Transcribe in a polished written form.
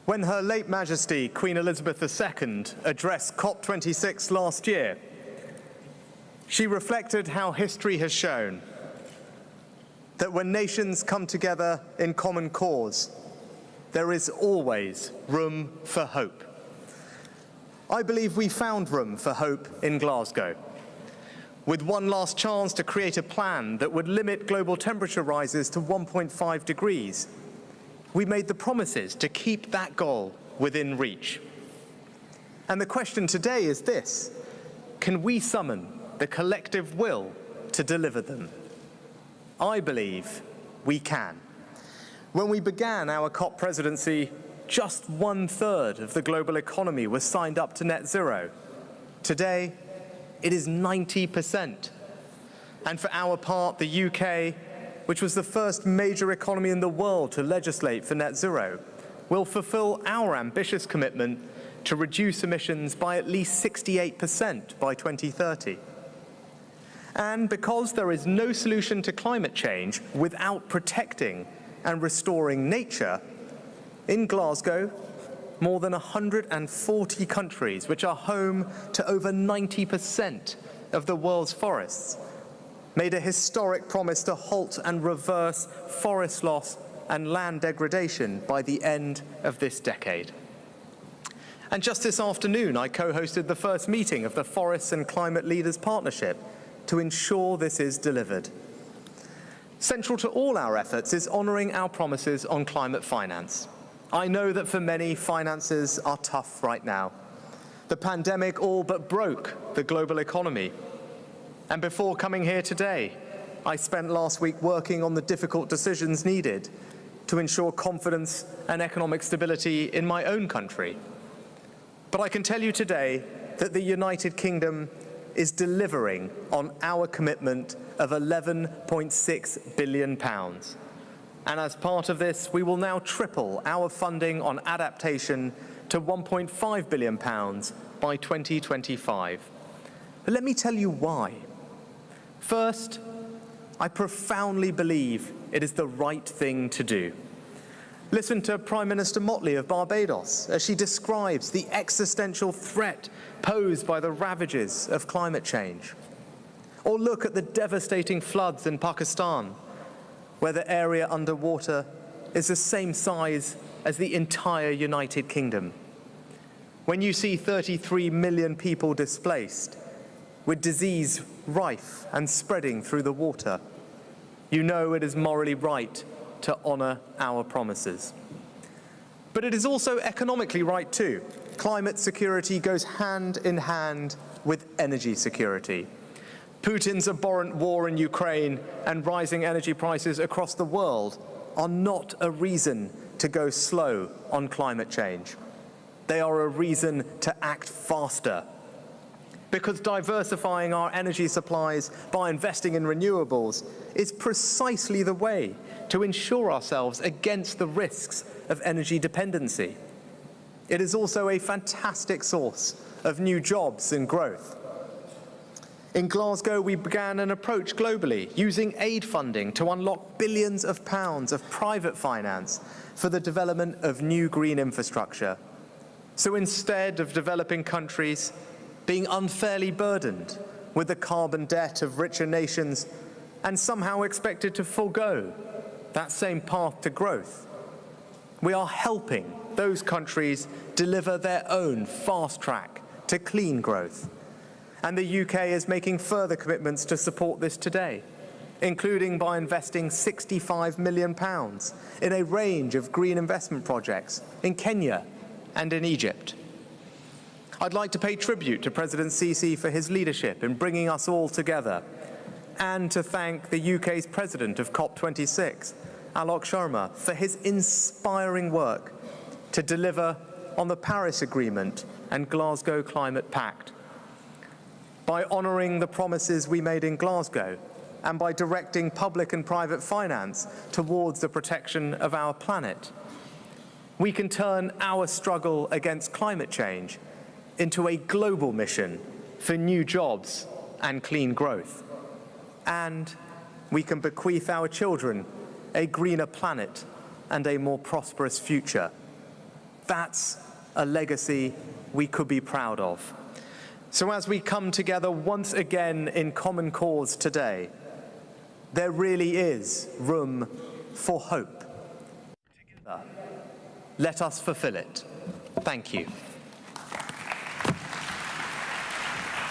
When Her late Majesty Queen Elizabeth II addressed COP26 last year, she reflected how history has shown that when nations come together in common cause, there is always room for hope. I believe we found room for hope in Glasgow, with one last chance to create a plan that would limit global temperature rises to 1.5 degrees. We made the promises to keep that goal within reach. And the question today is this: can we summon the collective will to deliver them? I believe we can. When we began our COP presidency, just 1/3 of the global economy was signed up to net zero. Today, it is 90%. And for our part, the UK, which was the first major economy in the world to legislate for net zero, will fulfill our ambitious commitment to reduce emissions by at least 68% by 2030. And because there is no solution to climate change without protecting and restoring nature, in Glasgow, more than 140 countries, which are home to over 90% of the world's forests, made a historic promise to halt and reverse forest loss and land degradation by the end of this decade. And just this afternoon, I co-hosted the first meeting of the Forests and Climate Leaders Partnership to ensure this is delivered. Central to all our efforts is honouring our promises on climate finance. I know that for many, finances are tough right now. The pandemic all but broke the global economy. And before coming here today, I spent last week working on the difficult decisions needed to ensure confidence and economic stability in my own country. But I can tell you today that the United Kingdom is delivering on our commitment of £11.6 billion. And as part of this, we will now triple our funding on adaptation to £1.5 billion by 2025. But let me tell you why. First, I profoundly believe it is the right thing to do. Listen to Prime Minister Motley of Barbados as she describes the existential threat posed by the ravages of climate change. Or look at the devastating floods in Pakistan, where the area underwater is the same size as the entire United Kingdom. When you see 33 million people displaced, with disease rife and spreading through the water, you know it is morally right to honour our promises. But it is also economically right too. Climate security goes hand in hand with energy security. Putin's abhorrent war in Ukraine and rising energy prices across the world are not a reason to go slow on climate change. They are a reason to act faster. Because diversifying our energy supplies by investing in renewables is precisely the way to ensure ourselves against the risks of energy dependency. It is also a fantastic source of new jobs and growth. In Glasgow, we began an approach globally, using aid funding to unlock billions of pounds of private finance for the development of new green infrastructure. So instead of developing countries being unfairly burdened with the carbon debt of richer nations and somehow expected to forego that same path to growth, we are helping those countries deliver their own fast track to clean growth. And the UK is making further commitments to support this today, including by investing £65 million in a range of green investment projects in Kenya and in Egypt. I'd like to pay tribute to President Sisi for his leadership in bringing us all together, and to thank the UK's President of COP26, Alok Sharma, for his inspiring work to deliver on the Paris Agreement and Glasgow Climate Pact. By honouring the promises we made in Glasgow, and by directing public and private finance towards the protection of our planet, we can turn our struggle against climate change into a global mission for new jobs and clean growth. And we can bequeath our children a greener planet and a more prosperous future. That's a legacy we could be proud of. So as we come together once again in common cause today, there really is room for hope. Together, let us fulfill it. Thank you.